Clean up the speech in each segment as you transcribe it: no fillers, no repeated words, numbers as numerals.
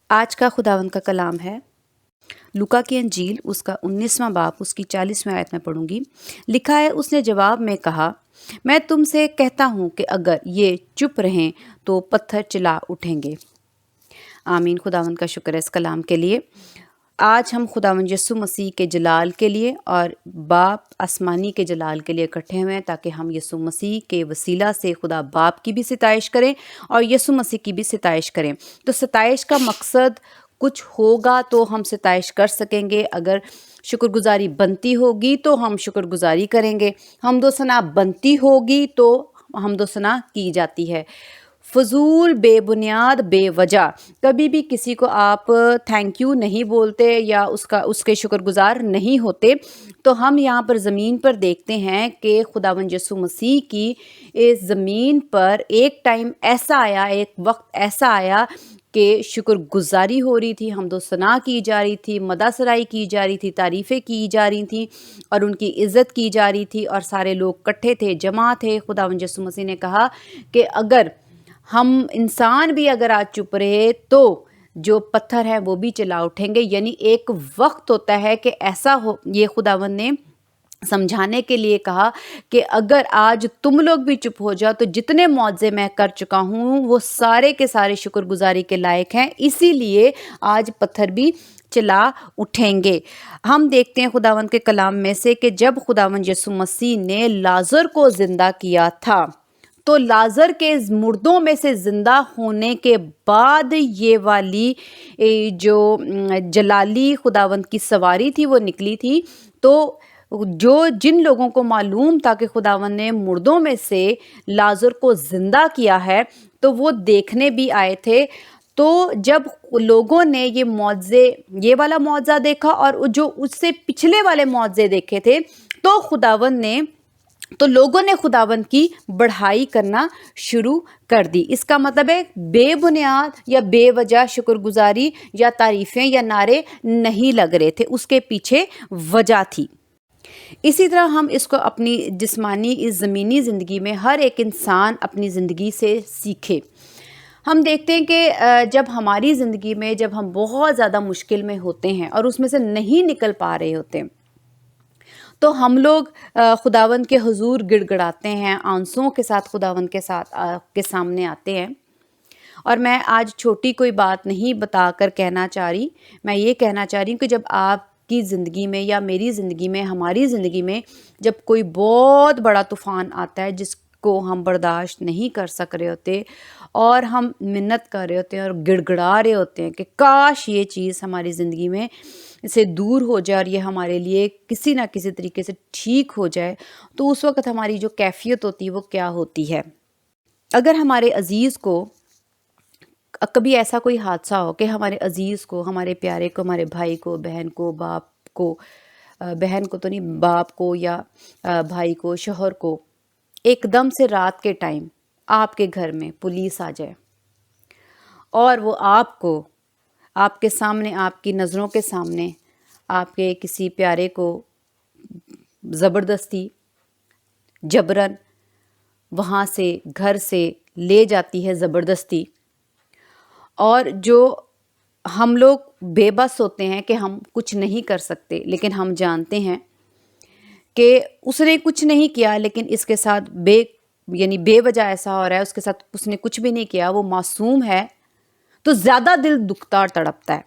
آج کا خداوند کا کلام ہے لوکا کی انجیل اس کا 19واں باب اس کی 40ویں آیت میں پڑھوں گی۔ لکھا ہے، اس نے جواب میں کہا، میں تم سے کہتا ہوں کہ اگر یہ چپ رہیں تو پتھر چلا اٹھیں گے۔ آمین۔ خداوند کا شکر ہے اس کلام کے لیے۔ آج ہم خداوند یسوع مسیح کے جلال کے لیے اور باپ آسمانی کے جلال کے لیے اکٹھے ہوئے ہیں، تاکہ ہم یسوع مسیح کے وسیلہ سے خدا باپ کی بھی ستائش کریں اور یسوع مسیح کی بھی ستائش کریں۔ تو ستائش کا مقصد کچھ ہوگا تو ہم ستائش کر سکیں گے۔ اگر شکر گزاری بنتی ہوگی تو ہم شکر گزاری کریں گے، حمد و ثنا بنتی ہوگی تو حمد و ثنا کی جاتی ہے۔ فضول، بے بنیاد، بے وجہ کبھی بھی کسی کو آپ تھینک یو نہیں بولتے یا اس کے شکر گزار نہیں ہوتے۔ تو ہم یہاں پر زمین پر دیکھتے ہیں کہ خداوند یسوع مسیح کی اس زمین پر ایک ٹائم ایسا آیا، ایک وقت ایسا آیا کہ شکر گزاری ہو رہی تھی، حمد و ثنا کی جا رہی تھی، مدح سرائی کی جا رہی تھی، تعریفیں کی جا رہی تھیں اور ان کی عزت کی جا رہی تھی، اور سارے لوگ اکٹھے تھے، جمع تھے۔ خداوند یسوع مسیح نے کہا کہ اگر ہم انسان بھی اگر آج چپ رہے تو جو پتھر ہیں وہ بھی چلا اٹھیں گے۔ یعنی ایک وقت ہوتا ہے کہ ایسا ہو، یہ خداوند نے سمجھانے کے لیے کہا کہ اگر آج تم لوگ بھی چپ ہو جاؤ تو جتنے معجزے میں کر چکا ہوں وہ سارے کے سارے شکر گزاری کے لائق ہیں، اسی لیے آج پتھر بھی چلا اٹھیں گے۔ ہم دیکھتے ہیں خداوند کے کلام میں سے کہ جب خداوند یسوع مسیح نے لازر کو زندہ کیا تھا تو لازر کے مردوں میں سے زندہ ہونے کے بعد یہ والی جو جلالی خداوند کی سواری تھی وہ نکلی تھی۔ تو جن لوگوں کو معلوم تھا کہ خداوند نے مردوں میں سے لازر کو زندہ کیا ہے تو وہ دیکھنے بھی آئے تھے۔ تو جب لوگوں نے یہ والا معجزہ دیکھا اور جو اس سے پچھلے والے معجزے دیکھے تھے تو لوگوں نے خداوند کی بڑھائی کرنا شروع کر دی۔ اس کا مطلب ہے بے بنیاد یا بے وجہ شکر گزاری یا تعریفیں یا نعرے نہیں لگ رہے تھے، اس کے پیچھے وجہ تھی۔ اسی طرح ہم اس کو اپنی جسمانی اس زمینی زندگی میں ہر ایک انسان اپنی زندگی سے سیکھے۔ ہم دیکھتے ہیں کہ جب ہماری زندگی میں جب ہم بہت زیادہ مشکل میں ہوتے ہیں اور اس میں سے نہیں نکل پا رہے ہوتے تو ہم لوگ خداوند کے حضور گڑ گڑاتے ہیں، آنسوؤں کے ساتھ خداوند کے سامنے آتے ہیں۔ اور میں آج چھوٹی کوئی بات نہیں بتا کر کہنا چاہ رہی، میں یہ کہنا چاہ رہی ہوں کہ جب آپ کی زندگی میں یا میری زندگی میں، ہماری زندگی میں جب کوئی بہت بڑا طوفان آتا ہے جس کو ہم برداشت نہیں کر سک رہے ہوتے اور ہم منت کر رہے ہوتے ہیں اور گڑ گڑا رہے ہوتے ہیں کہ کاش یہ چیز ہماری زندگی میں سے دور ہو جائے اور یہ ہمارے لیے کسی نہ کسی طریقے سے ٹھیک ہو جائے، تو اس وقت ہماری جو کیفیت ہوتی ہے وہ کیا ہوتی ہے؟ اگر ہمارے عزیز کو کبھی ایسا کوئی حادثہ ہو کہ ہمارے عزیز کو، ہمارے پیارے کو، ہمارے بھائی کو، بہن کو، باپ کو، بہن کو تو نہیں، باپ کو یا بھائی کو، شوہر کو، ایک دم سے رات کے ٹائم آپ کے گھر میں پولیس آ جائے اور وہ آپ کے سامنے، آپ کی نظروں کے سامنے آپ کے کسی پیارے کو زبردستی جبراً وہاں سے گھر سے لے جاتی ہے زبردستی، اور جو ہم لوگ بے بس ہوتے ہیں کہ ہم کچھ نہیں کر سکتے، لیکن ہم جانتے ہیں کہ اس نے کچھ نہیں کیا، لیکن اس کے ساتھ بے وجہ ایسا ہو رہا ہے، اس کے ساتھ اس نے کچھ بھی نہیں کیا، وہ معصوم ہے، تو زیادہ دل دکھتا اور تڑپتا ہے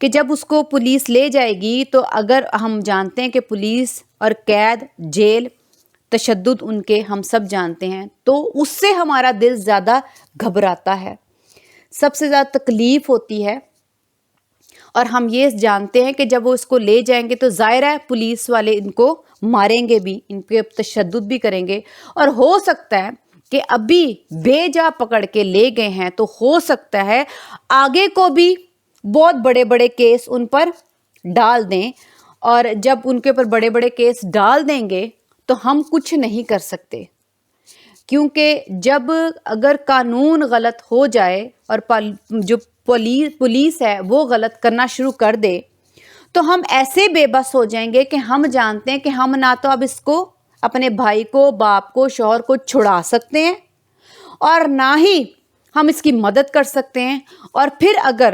کہ جب اس کو پولیس لے جائے گی تو اگر ہم جانتے ہیں کہ پولیس اور قید، جیل، تشدد ان کے ہم سب جانتے ہیں، تو اس سے ہمارا دل زیادہ گھبراتا ہے، سب سے زیادہ تکلیف ہوتی ہے۔ اور ہم یہ جانتے ہیں کہ جب وہ اس کو لے جائیں گے تو ظاہر ہے پولیس والے ان کو ماریں گے بھی، ان پہ تشدد بھی کریں گے، اور ہو سکتا ہے کہ ابھی بے جا پکڑ کے لے گئے ہیں تو ہو سکتا ہے آگے کو بھی بہت بڑے بڑے کیس ان پر ڈال دیں، اور جب ان کے اوپر بڑے بڑے کیس ڈال دیں گے تو ہم کچھ نہیں کر سکتے، کیونکہ جب اگر قانون غلط ہو جائے اور جو پولیس ہے وہ غلط کرنا شروع کر دے تو ہم ایسے بے بس ہو جائیں گے کہ ہم جانتے ہیں کہ ہم نہ تو اب اس کو، اپنے بھائی کو، باپ کو، شوہر کو چھڑا سکتے ہیں اور نہ ہی ہم اس کی مدد کر سکتے ہیں، اور پھر اگر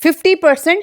50%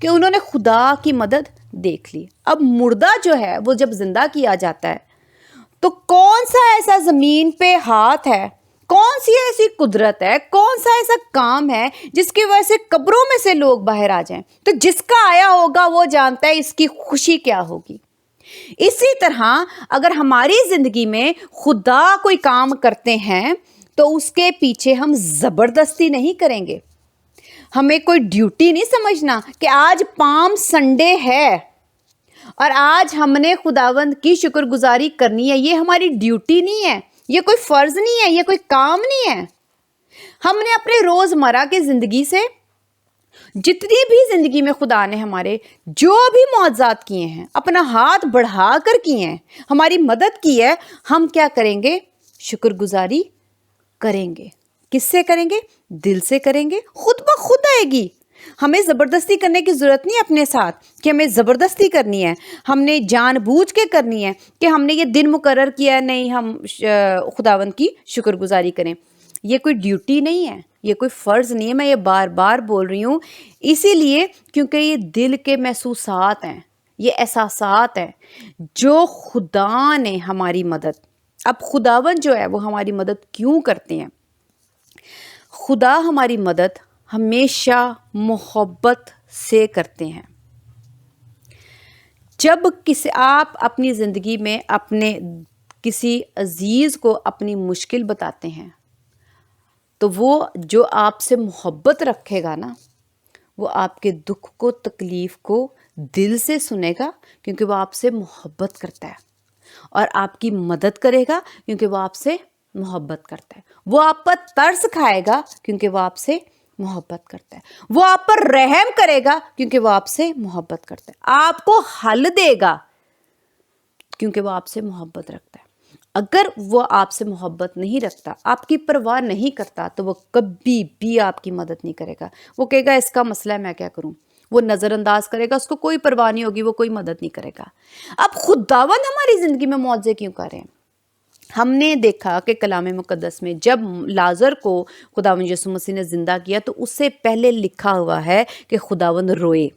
کہ انہوں نے خدا کی مدد دیکھ لی۔ اب مردہ جو ہے وہ جب زندہ کیا جاتا ہے تو کون سا ایسا زمین پہ ہاتھ ہے، کون سی ایسی قدرت ہے، کون سا ایسا کام ہے جس کی وجہ سے قبروں میں سے لوگ باہر آ جائیں؟ تو جس کا آیا ہوگا وہ جانتا ہے اس کی خوشی کیا ہوگی۔ اسی طرح اگر ہماری زندگی میں خدا کوئی کام کرتے ہیں تو اس کے پیچھے ہم زبردستی نہیں کریں گے، ہمیں کوئی ڈیوٹی نہیں سمجھنا کہ آج پام سنڈے ہے اور آج ہم نے خداوند کی شکر گزاری کرنی ہے۔ یہ ہماری ڈیوٹی نہیں ہے، یہ کوئی فرض نہیں ہے، یہ کوئی کام نہیں ہے۔ ہم نے اپنے روزمرہ کی زندگی سے جتنی بھی زندگی میں خدا نے ہمارے جو بھی معجزات کیے ہیں، اپنا ہاتھ بڑھا کر کیے ہیں، ہماری مدد کی ہے، ہم کیا کریں گے؟ شکر گزاری کریں گے۔ کس سے کریں گے؟ دل سے کریں گے، خود بخود آئے گی۔ ہمیں زبردستی کرنے کی ضرورت نہیں اپنے ساتھ کہ ہمیں زبردستی کرنی ہے، ہم نے جان بوجھ کے کرنی ہے کہ ہم نے یہ دن مقرر کیا ہے، نہیں ہم خداوند کی شکر گزاری کریں۔ یہ کوئی ڈیوٹی نہیں ہے، یہ کوئی فرض نہیں ہے۔ میں یہ بار بار بول رہی ہوں اسی لیے کیونکہ یہ دل کے محسوسات ہیں، یہ احساسات ہیں جو خدا نے ہماری مدد۔ اب خداوند جو ہے وہ ہماری مدد کیوں کرتے ہیں؟ خدا ہماری مدد ہمیشہ محبت سے کرتے ہیں۔ جب آپ اپنی زندگی میں اپنے کسی عزیز کو اپنی مشکل بتاتے ہیں تو وہ جو آپ سے محبت رکھے گا نا، وہ آپ کے دکھ کو، تکلیف کو دل سے سنے گا کیونکہ وہ آپ سے محبت کرتا ہے، اور آپ کی مدد کرے گا کیونکہ وہ آپ سے محبت کرتا ہے۔ وہ آپ پر ترس کھائے گا کیونکہ وہ آپ سے محبت کرتا ہے۔ وہ آپ پر رحم کرے گا کیونکہ وہ آپ سے محبت کرتا ہے۔ آپ کو حل دے گا کیونکہ وہ آپ سے محبت رکھتا ہے۔ اگر وہ آپ سے محبت نہیں رکھتا، آپ کی پرواہ نہیں کرتا، تو وہ کبھی بھی آپ کی مدد نہیں کرے گا۔ وہ کہے گا اس کا مسئلہ ہے، میں کیا کروں؟ وہ نظر انداز کرے گا، اس کو کوئی پرواہ نہیں ہوگی، وہ کوئی مدد نہیں کرے گا۔ اب خداوند ہماری زندگی میں معجزے کیوں کر رہے ہیں؟ ہم نے دیکھا کہ کلام مقدس میں جب لازر کو خداوند یسوع مسیح نے زندہ کیا تو اس سے پہلے لکھا ہوا ہے کہ خداوند روئے۔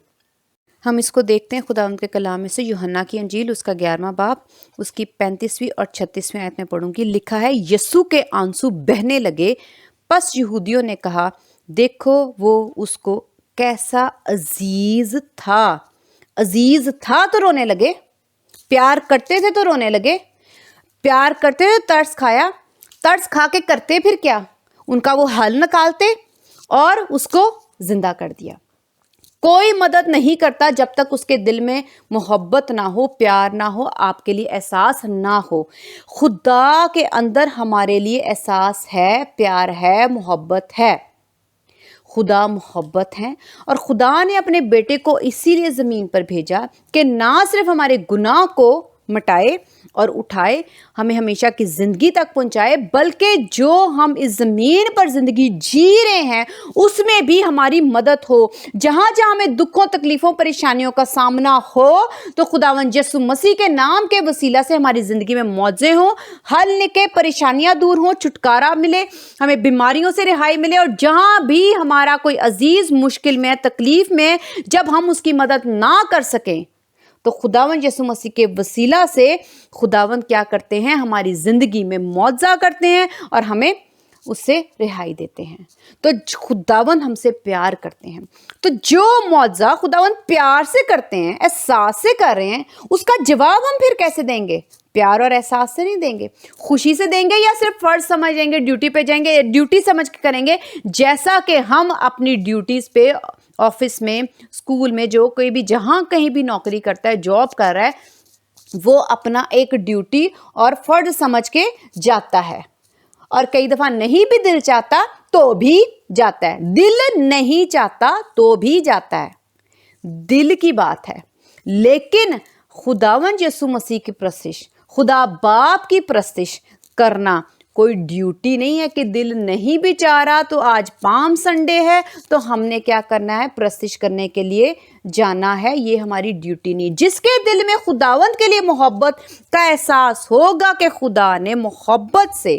ہم اس کو دیکھتے ہیں خداوند کے کلام میں سے، یوحنا کی انجیل اس کا 11واں باب، اس کی 35ویں اور 36ویں آیت میں پڑھوں گی۔ لکھا ہے، یسوع کے آنسو بہنے لگے، پس یہودیوں نے کہا، دیکھو وہ اس کو کیسا عزیز تھا۔ عزیز تھا تو رونے لگے، پیار کرتے تھے تو رونے لگے، پیار کرتے تھے ترس کھایا، ترس کھا کے کرتے پھر کیا؟ ان کا وہ حل نکالتے اور اس کو زندہ کر دیا۔ کوئی مدد نہیں کرتا جب تک اس کے دل میں محبت نہ ہو، پیار نہ ہو، آپ کے لیے احساس نہ ہو۔ خدا کے اندر ہمارے لیے احساس ہے، پیار ہے، محبت ہے۔ خدا محبت ہے اور خدا نے اپنے بیٹے کو اسی لیے زمین پر بھیجا کہ نہ صرف ہمارے گناہ کو مٹائے اور اٹھائے، ہمیں ہمیشہ کی زندگی تک پہنچائے، بلکہ جو ہم اس زمین پر زندگی جی رہے ہیں اس میں بھی ہماری مدد ہو۔ جہاں جہاں ہمیں دکھوں، تکلیفوں، پریشانیوں کا سامنا ہو تو خداوند یسوع مسیح کے نام کے وسیلہ سے ہماری زندگی میں معجزے ہوں، حل نکلے، پریشانیاں دور ہوں، چھٹکارا ملے، ہمیں بیماریوں سے رہائی ملے، اور جہاں بھی ہمارا کوئی عزیز مشکل میں، تکلیف میں، جب ہم اس کی مدد نہ کر سکیں تو خداوند یسوع مسیح کے وسیلہ سے خداوند کیا کرتے ہیں؟ ہماری زندگی میں معجزہ کرتے ہیں اور ہمیں اس سے رہائی دیتے ہیں۔ تو خداوند ہم سے پیار کرتے ہیں، تو جو معجزہ خداوند پیار سے کرتے ہیں، احساس سے کر رہے ہیں، اس کا جواب ہم پھر کیسے دیں گے؟ پیار اور احساس سے نہیں دیں گے، خوشی سے دیں گے، یا صرف فرض سمجھ لیں گے، ڈیوٹی پہ جائیں گے، ڈیوٹی سمجھ کے کریں گے؟ جیسا کہ ہم اپنی ڈیوٹیز پہ آفس میں، اسکول میں، جو کوئی بھی جہاں کہیں بھی نوکری کرتا ہے، جاب کر رہا ہے، وہ اپنا ایک ڈیوٹی اور فرض سمجھ کے جاتا ہے، اور کئی دفعہ نہیں بھی دل چاہتا تو بھی جاتا ہے، دل نہیں چاہتا تو بھی جاتا ہے، دل کی بات ہے۔ لیکن خداوند یسوع مسیح کی پرستش، خدا باپ کی پرستش کرنا کوئی ڈیوٹی نہیں ہے کہ دل نہیں بھی چاہ رہا تو آج پام سنڈے ہے تو ہم نے کیا کرنا ہے؟ پرستش کرنے کے لیے جانا ہے۔ یہ ہماری ڈیوٹی نہیں۔ جس کے دل میں خداوند کے لیے محبت کا احساس ہوگا کہ خدا نے محبت سے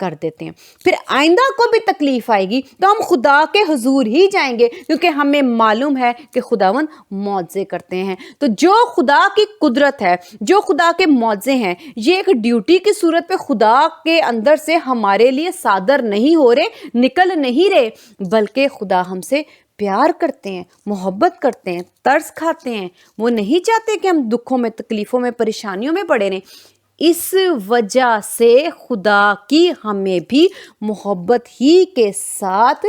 کر دیتے ہیں. پھر آئندہ کو بھی تکلیف آئے گی تو ہم خدا کے حضور ہی جائیں گے, کیونکہ ہمیں معلوم ہے کہ خداوند معجزے کرتے ہیں. تو جو خدا کی قدرت ہے, جو خدا کے معجزے ہیں, یہ ایک ڈیوٹی کی صورت پہ خدا کے اندر سے ہمارے لیے صادر نہیں ہو رہے, نکل نہیں رہے, بلکہ خدا ہم سے پیار کرتے ہیں, محبت کرتے ہیں, ترس کھاتے ہیں. وہ نہیں چاہتے کہ ہم دکھوں میں, تکلیفوں میں, پریشانیوں میں پڑے رہیں. اس وجہ سے خدا کی ہمیں بھی محبت ہی کے ساتھ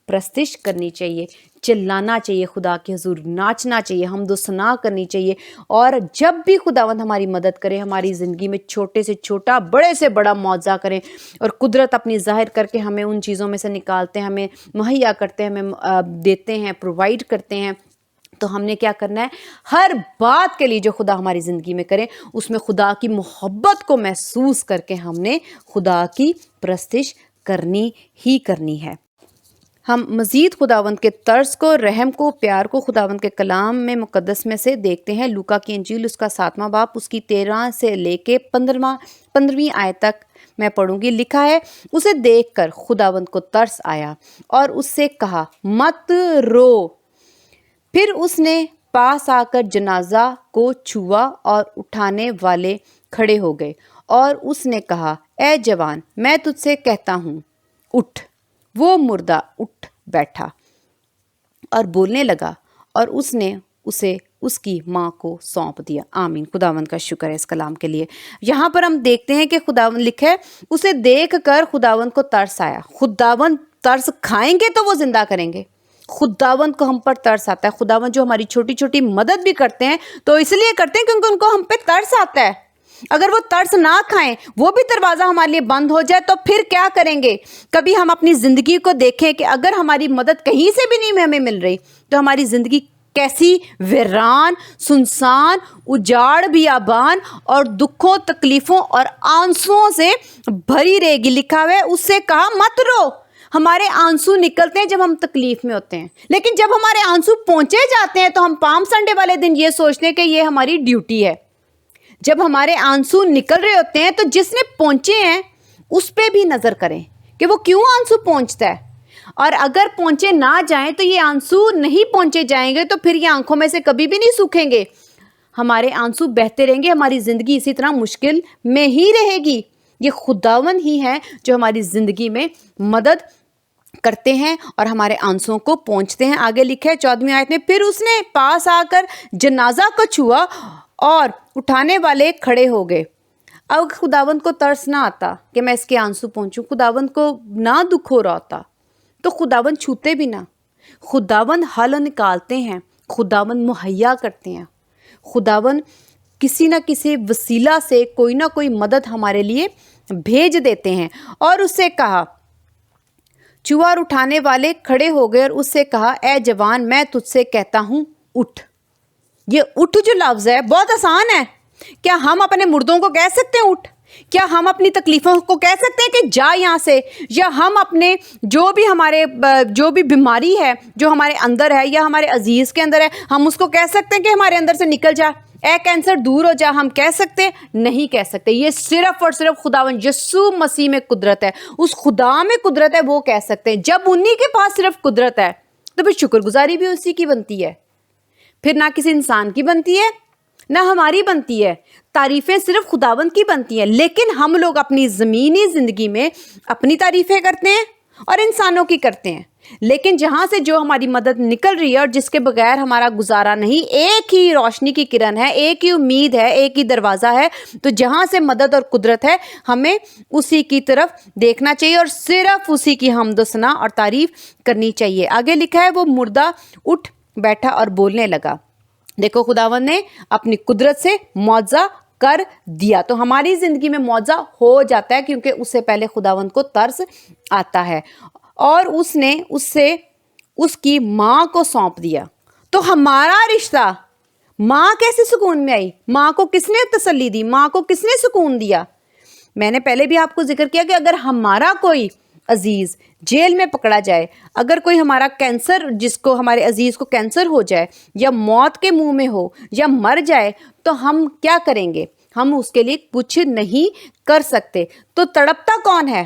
پرستش کرنی چاہیے, چلانا چاہیے, خدا کے حضور ناچنا چاہیے, حمد و ثنا کرنی چاہیے. اور جب بھی خداوند ہماری مدد کرے, ہماری زندگی میں چھوٹے سے چھوٹا, بڑے سے بڑا معجزہ کریں اور قدرت اپنی ظاہر کر کے ہمیں ان چیزوں میں سے نکالتے ہیں, ہمیں مہیا کرتے ہیں, ہمیں دیتے ہیں, پرووائڈ کرتے ہیں, تو ہم نے کیا کرنا ہے, ہر بات کے لیے جو خدا ہماری زندگی میں کرے اس میں خدا کی محبت کو محسوس کر کے ہم نے خدا کی پرستش کرنی ہی کرنی ہے. ہم مزید خداوند کے طرز کو, رحم کو, پیار کو خداوند کے کلام میں مقدس میں سے دیکھتے ہیں. لوکا کی انجیل اس کا 7واں باب اس کی 13 سے لے کے 15ویں آیت تک میں پڑھوں گی. لکھا ہے, اسے دیکھ کر خداوند کو ترس آیا اور اس سے کہا مت رو. پھر اس نے پاس آ کر جنازہ کو چھوا اور اٹھانے والے کھڑے ہو گئے اور اس نے کہا اے جوان میں تجھ سے کہتا ہوں اٹھ. وہ مردہ اٹھ بیٹھا اور بولنے لگا اور اس نے اسے اس کی ماں کو سونپ دیا. آمین. خداوند کا شکر ہے اس کلام کے لیے. یہاں پر ہم دیکھتے ہیں کہ خداوند لکھے اسے دیکھ کر خداوند کو ترس آیا. خداوند ترس کھائیں گے تو وہ زندہ کریں گے. خداوند کو ہم پر ترس آتا ہے. خداوند جو ہماری چھوٹی چھوٹی مدد بھی کرتے ہیں تو اس لیے کرتے ہیں کیونکہ ان کو ہم پہ ترس آتا ہے. اگر وہ ترس نہ کھائیں, وہ بھی دروازہ ہمارے لیے بند ہو جائے تو پھر کیا کریں گے؟ کبھی ہم اپنی زندگی کو دیکھیں کہ اگر ہماری مدد کہیں سے بھی نہیں ہمیں مل رہی تو ہماری زندگی کیسی ویران, سنسان, اجاڑ بیابان اور دکھوں, تکلیفوں اور آنسوؤں سے بھری رہے گی. لکھا ہوا ہے اس سے کہا مت رو. ہمارے آنسو نکلتے ہیں جب ہم تکلیف میں ہوتے ہیں, لیکن جب ہمارے آنسو پہنچے جاتے ہیں تو ہم پام سنڈے والے دن یہ سوچتے ہیں کہ یہ ہماری ڈیوٹی ہے. جب ہمارے آنسو نکل رہے ہوتے ہیں تو جس نے پہنچے ہیں اس پہ بھی نظر کریں کہ وہ کیوں آنسو پہنچتا ہے, اور اگر پہنچے نہ جائیں تو یہ آنسو نہیں پہنچے جائیں گے تو پھر یہ آنکھوں میں سے کبھی بھی نہیں سوکھیں گے. ہمارے آنسو بہتے رہیں گے, ہماری زندگی اسی طرح مشکل میں ہی رہے گی. یہ خداوند ہی ہے جو ہماری زندگی میں مدد کرتے ہیں اور ہمارے آنسوؤں کو پہنچتے ہیں. آگے لکھا ہے 14ویں آیت میں, پھر اس نے پاس آ کر جنازہ کو چھوا اور اٹھانے والے کھڑے ہو گئے. اب خداوند کو ترس نہ آتا کہ میں اس کے آنسو پہنچوں, خداوند کو نہ دکھ ہو رہا ہوتا تو خداوند چھوتے بھی نہ. خداوند حل نکالتے ہیں, خداوند مہیا کرتے ہیں, خداوند کسی نہ کسی وسیلہ سے کوئی نہ کوئی مدد ہمارے لیے بھیج دیتے ہیں. اور اس سے کہا, چھوا اور اٹھانے والے کھڑے ہو گئے اور اس سے کہا اے جوان میں تجھ سے کہتا ہوں اٹھ. یہ اٹھ جو لفظ ہے بہت آسان ہے. کیا ہم اپنے مردوں کو کہہ سکتے ہیں اٹھ؟ کیا ہم اپنی تکلیفوں کو کہہ سکتے ہیں کہ جا یہاں سے؟ یا ہم اپنے جو بھی بیماری ہے جو ہمارے اندر ہے یا ہمارے عزیز کے اندر ہے, ہم اس کو کہہ سکتے ہیں کہ ہمارے اندر سے نکل جا, اے کینسر دور ہو جا؟ ہم کہہ سکتے نہیں کہہ سکتے. یہ صرف اور صرف خداوند یسوع مسیح میں قدرت ہے, اس خدا میں قدرت ہے, وہ کہہ سکتے ہیں. جب انہی کے پاس صرف قدرت ہے تو پھر شکر گزاری بھی اسی کی بنتی ہے, پھر نہ کسی انسان کی بنتی ہے نہ ہماری بنتی ہے. تعریفیں صرف خداوند کی بنتی ہیں. لیکن ہم لوگ اپنی زمینی زندگی میں اپنی تعریفیں کرتے ہیں اور انسانوں کی کرتے ہیں. لیکن جہاں سے جو ہماری مدد نکل رہی ہے اور جس کے بغیر ہمارا گزارا نہیں, ایک ہی روشنی کی کرن ہے, ایک ہی امید ہے, ایک ہی دروازہ ہے. تو جہاں سے مدد اور قدرت ہے ہمیں اسی کی طرف دیکھنا چاہیے اور صرف اسی کی حمد و ثنا اور تعریف کرنی چاہیے. آگے لکھا ہے وہ مردہ اٹھ بیٹھا اور بولنے لگا. دیکھو خداوند نے اپنی قدرت سے معجزہ کر دیا. تو ہماری زندگی میں معجزہ ہو جاتا ہے کیونکہ اس سے پہلے خداوند کو ترس آتا ہے اور اس نے اسے اس کی ماں کو سونپ دیا. تو ہمارا رشتہ, ماں کیسے سکون میں آئی؟ ماں کو کس نے تسلی دی؟ ماں کو کس نے سکون دیا؟ میں نے پہلے بھی آپ کو ذکر کیا کہ اگر ہمارا کوئی عزیز جیل میں پکڑا جائے, اگر کوئی ہمارا کینسر, جس کو ہمارے عزیز کو کینسر ہو جائے یا موت کے منہ میں ہو یا مر جائے تو ہم کیا کریں گے؟ ہم اس کے لیے کچھ نہیں کر سکتے. تو تڑپتا کون ہے؟